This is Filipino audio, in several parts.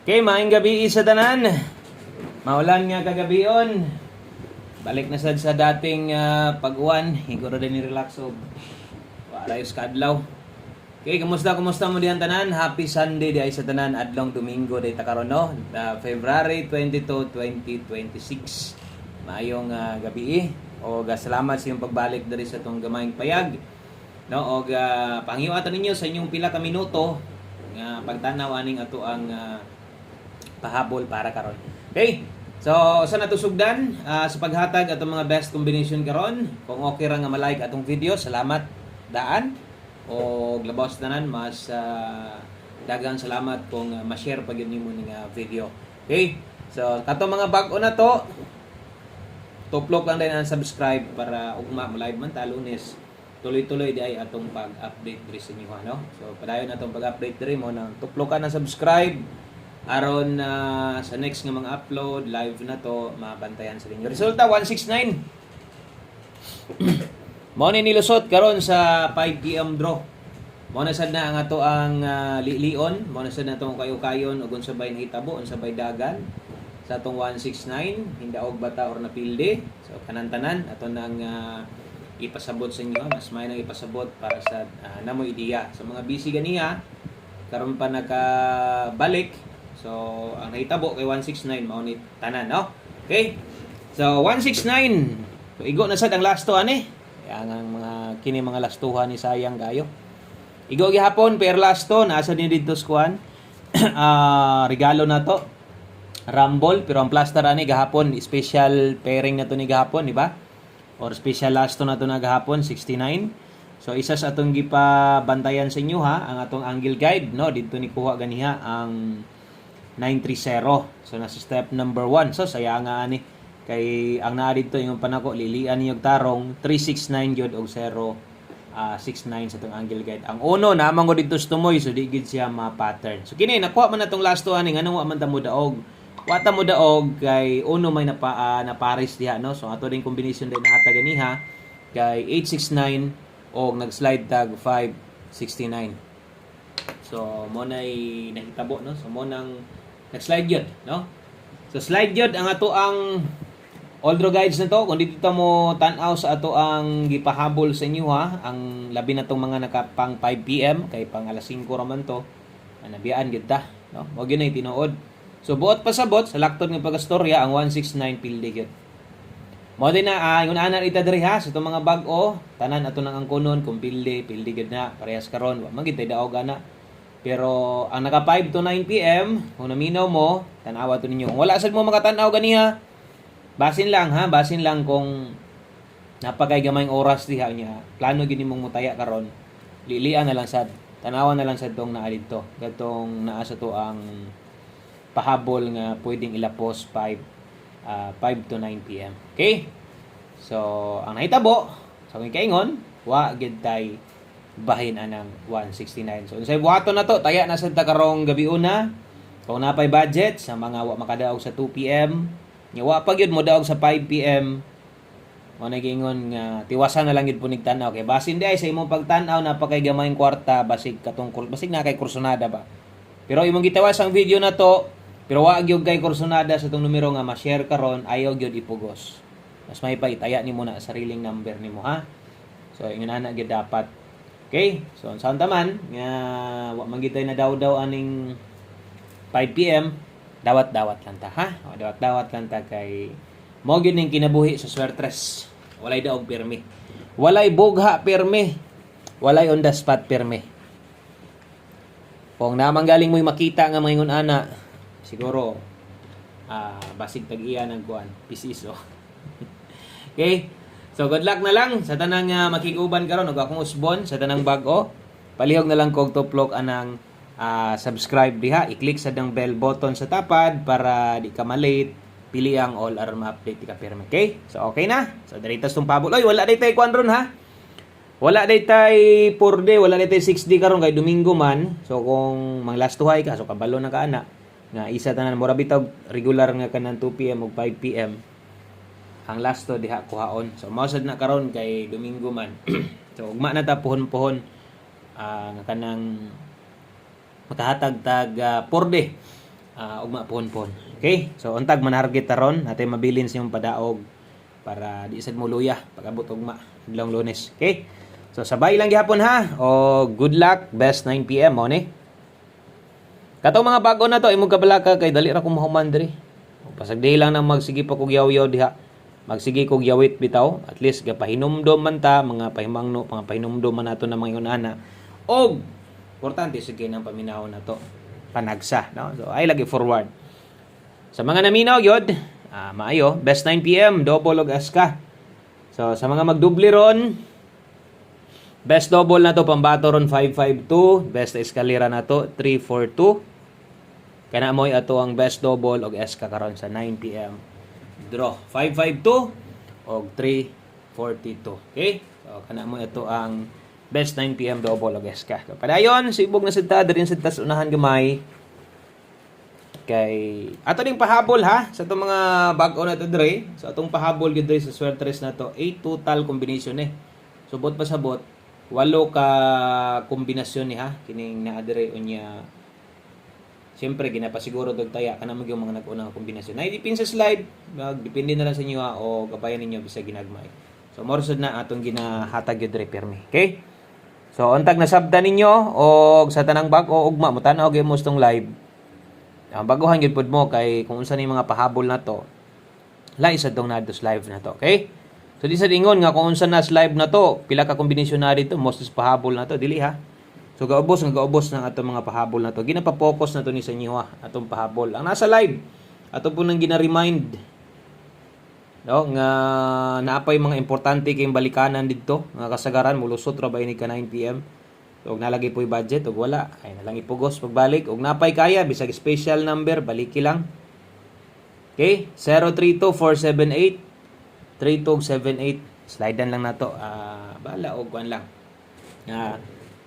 Okay, maayong gabi sa tanan. Maulan nga kagabion. Balik na sad sa dating pag-uwan. Higuro din ni-relax og ayos ka adlaw. Okay, kumusta mo diyan tanan? Happy Sunday di ay sa tanan, adlong Domingo di ta karon no. February 22, 2026. Maayong gabi o salamat sa inyong pagbalik diri sa tong gamayng payag. No, og panghiwatan ninyo sa inyong pila ka minuto nga pagtanaw aning ato ang pahabol para karon. Okay? So, sa natusugdan sa paghatag atong mga best combination karon. Kung okay ra nga ma-like atong video, salamat daan. O labaw sa tanan, mas daghang salamat kung ma-share pag yun nimo ning video. Okay? So, katong mga bag-o na to, tuplok lang din ang subscribe para ugma mo live man ta Lunes. Tuloy-tuloy di ay atong pag-update diri sa inyo no. So, padayon atong pag-update diri mo nang tuplokan ang subscribe aron sa next nga mga upload live na to mabantayan sa inyo. Resulta 169. Mo ni nilusot karon sa 5 PM draw. Mo na sad na ang ato ang lilion, mo na sad na tong kayo-kayon ug unsa bay nahitabo, unsa bay dagan sa atong 169, hindaog bata or napilde. So kanan-tanan ato nang ipasabot sa inyo, mas may nang ipasabot para sa namoy ideya. So mga busy ganiya karon pa nakabalik. So, ang nahitabo kay 169 mao ni tanan, no? Okay? So, 169. So, igo na sad ang lasto ani. Kaya ang mga kini mga lastuhan ni sayang kayo. Igo gihapon per lasto nasa ni dito skuan. Regalo na to. Rumble pero ang plaster ani gahapon special pairing na to ni gahapon, di ba? Or special lasto na to na gahapon 69. So isa sa atong gipabantayan sa inyo ha, ang atong angle guide, no? Dito ni kuha ganiha ang 930. So nasa step number 1. So saya nga ani kay ang naa dito yung panako lilian niyog tarong 369 gyud og 069 sa tong angle guide. Ang uno namang ko dito stumoy so di gid siya ma-pattern. So kini nakuha man natong last to ani nganong wa man ta mo daog. Wa ta mo daog kay uno may na pares diha no. So ato ding combination din nahatag ganiha kay 869 og nag-slide tag 569. So mo nay nahitabo no. So mo nang nag-slide yun, no? So, slide yun ang ato ang all draw guides na to. Kung dito mo tanaw sa ato ang gipahabol sa inyo ha, ang labi na tong mga nakapang 5 PM, kay pang alas 5 raman to, nabiyaan gid ta, no? Wag yun ay tinuod. So, buot pasabot, sa laktod ng pag-astorya, ang 169 pilde yun. Mo din na, yung anan ita diri ha, sa itong mga bag-o, tanan ato nang angkunon, kung pilde gid na, parehas karon, wag magitay daog ana. Pero ang naka 5 to 9 PM, kung naminaw mo, tanawa to ninyo. Kung wala sad mo makatanaw ganiha, basin lang ha, basin lang kung napagay gamayng oras diha niya. Plano gid nimong mutaya karon. Lilian na lang sad. Tanawa na lang sad tong naa didto. Gatong naa sa to ang pahabol nga pwedeng ilapos 5 to 9 PM. Okay? So, ang nahitabo sa kung kaingon, wa gid tay bahin anang 169. So unsay buhaton na to, taya na sad ta karong gabi una. Kung napay budget sa mga wa makadaog sa 2 PM, nya wa pa gyud mo daog sa 5 PM. Mo nagingon nga tiwasan na lang gyud punig tan-aw kay basin di ay sa imong pagtan-aw napakay gamayng kwarta basig katungkol basig na kay kursunada ba. Pero imong gitawas ang video na to, pero wa gyud kay kursunada sa tong numero nga ma-share karon, ayaw gyud ipugos. Mas may pa itaya nimo na sariling number nimo ha. So ingon ana gyud dapat. Okay, so saan taman nga wa man gitay na daw aning 5 PM, dawat-dawat lang ta ha. O dawat-dawat lang ta kay mo gyud ning kinabuhi sa swertres. Walay daog pirmi. Walay bugha pirmi. Walay on the spot pirmi. Kung namang galing mo'y makita nga mayngon ana, siguro basig tag-iya ng kuan, pisiso. Okay? So good luck na lang sa tanang makikuban karon ug akong usbon sa tanang bag-o. Palihog na lang kog tuplok anang subscribe diha, i-click sa dang bell button sa tapad para di ka malate. Pili ang all aron ma-update di ka pirmi. Okay? So okay na. So diritas tong pabol. Oy, wala day tay kuan ron ha. Wala day tay 4D, wala day tay 6D karon kay Domingo man. So kung manglastuhay ka, so kabalo na ka ana. Nga isa tanan mura bitaw regular nga kanang 2 PM ug 5 PM. Ang last to diha kuhaon. So mausad na karon kay Domingo man. So ugma na ta puhon-puhon nga kanang makahatag tag 4D ugma pon-pon. Okay? So untag manarget taron natin mabilin sa yung padaog para di sad mo luya pag-abot ugma adlong Lunes. Okay? So sabay lang gihapon ha. O good luck, best 9 PM mo ni. Katong mga bago na to imong kabalaka kay dali ra ko mahuman diri. Pasagdi lang nang magsige pa kog yaw-yaw diha. Magsige kog yawit bitaw, at least gapahinumdom man ta mga pahimangno, mga pahinumdom man nato na mga inana. Og importante sige nang paminaw na to. Panagsa, no? So ay lagi forward. Sa mga naminaw yod, maayo, best 9 PM, double og aska. So sa mga magdubli ron, best double na to pambato ron 552, best eskalera na to 342. Kana moy ato ang best double og eska karon sa 9 PM. Draw 552 og 342. Okay? So kana moy ato ang best 9 PM double og eska. So, padayon sibog na sidta diri sa tas unahan gamay. Kay ato ding pahabol ha sa itong mga bag-o na to dire. So atong pahabol gid dire sa swertres na to 8 total combination Subot pa sabot 8 ka kombinasyon ha kining naa dire unya. Siyempre ginapasiguro dog taya kana mo yung mga nag-unang kombinasyon. Nay dipin sa slide, depende na lang sa inyo ha, o gabayan ninyo bisa ginagmay. So morsod na atong ginahatag gyud dire pirmi. Okay? So untag nasabtan ninyo og sa tanang bag-o ugma mo tan-aw gyud mo stong live. Ang baguhan gyud pud mo kay kung unsa ni mga pahabol na to. Lain sa tong nados live na to, okay? So di sa ingon nga kung unsa na live na to, pila ka kombinasyon na dito, most is pahabol na to, dili ha. So gaubos ng atong mga pahabol na to. Ginapa-focus na to ni sa inyo ha, atong pahabol. Ang nasa live, ato po nang gina-remind no nga naapay mga importante kayong balikanan dito, nga kasagaran mulusot ra ba ini ka 9 PM. So, nalagay po yung budget, o wala, ay nalang ipugos pagbalik. O napay kaya, bisag special number, baliki lang. Okay? 032-478-3278. Slidean lang na to. Bala, o kuan lang.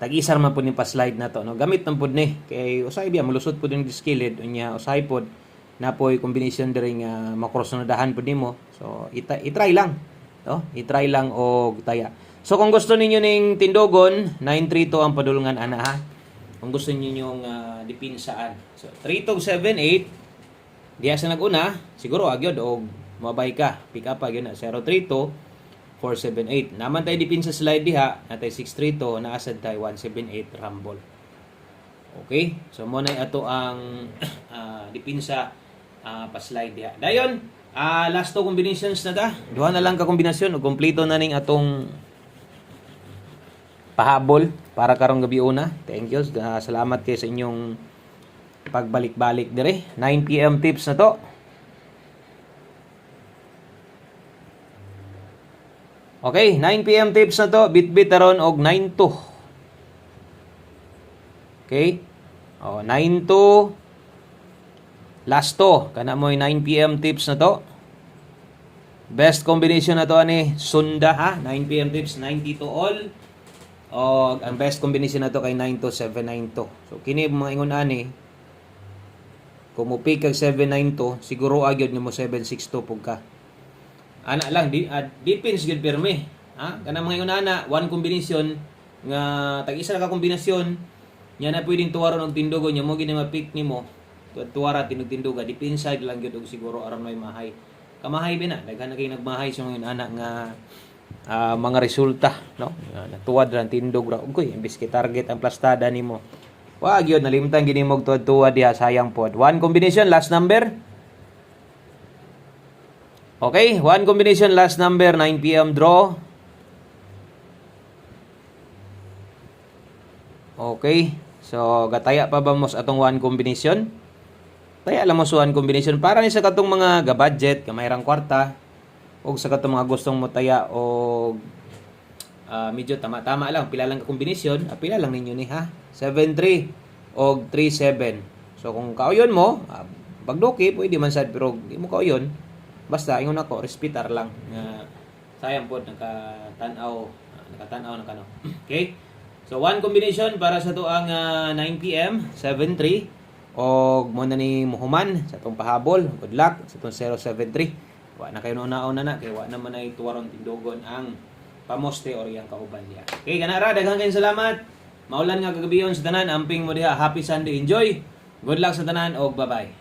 Tag-isar man po ni pa-slide na to. No? Gamit ng pod ni. Kay usay biya, malusot po din diskilid. Unya, usay pod. Na po yung combination din makrosonadahan po nimo. So, itry lang. No? Itry lang o taya. So kung gusto ninyo ning tindogon, 932 ang padulungan ana ha. Kung gusto niyo yung dipinsaan. So 3278 diya sa naguna, siguro agyod og mabay ka. Pick up gyud na 032-478. Naman tay dipin sa slide diha, natay 632 na asad tay 178 rumble. Okay? So mo na ato ang dipinsa pa-slide diha. Dayon, last two combinations na ta. Duha na lang ka kombinasyon ug kompleto na ning atong pahabol para karong gabi una. Thank you. Salamat kayo sa inyong pagbalik-balik dire. 9 PM tips na to. Okay, 9 PM tips na to. Bit-bit aron og 9-2. Okay? 9-2. Last to. Kana mo 9 PM tips na to. Best combination na to ani Sunda ha. 9 PM tips 90 to all. O ang best combination na to kay 92792. So kini mga ingon ani kung mo pick kag 792 siguro agyod nimo 762 pug ka. Ana lang depends gyud pirmi. Ha? Kana mga ingon ana one combination nga tag-isa ka kombinasyon nya na pwedeng tuwaron og tindugo nya mo gini ma-pick nimo. Tuwara tinduga depends lang gyud og siguro aron may mahay. Kamahay bina daghan na kay nagmahay sa mga ana nga mga resulta no natuwad ran tindog ra ugoy imbis ki target ang plastada nimo wag yun nalimtan gini mo tuwad diha sayang pod one combination last number okay one combination last number 9 PM draw okay so gataya pa ba mo sa atong one combination taya lang mo sa one combination para ni sa katong mga ga budget kamay rang kwarta o sa katong mga gustong motaya o medyo tama-tama lang pila lang ka kombinasyon pila lang ninyo ni ha 7-3 o 3-7 so kung kauyon mo bagdoki pwede man sad pero di mo kauyon basta ingon ako respitar lang sayang pod nakatanaw na kano okay so one combination para sa tuang 9 PM 7-3 o mo na ni muhuman sa tong pahabol good luck sa tong 073 wa na kayo nauna na kay wa naman ay tuwaron tindogon ang pamoste or yang kauban niya. Okay, kanara daghang kayong salamat. Maulan nga kagabiyon sa tanan, amping mo diha. Happy Sunday. Enjoy. Good luck sa tanan og bye-bye.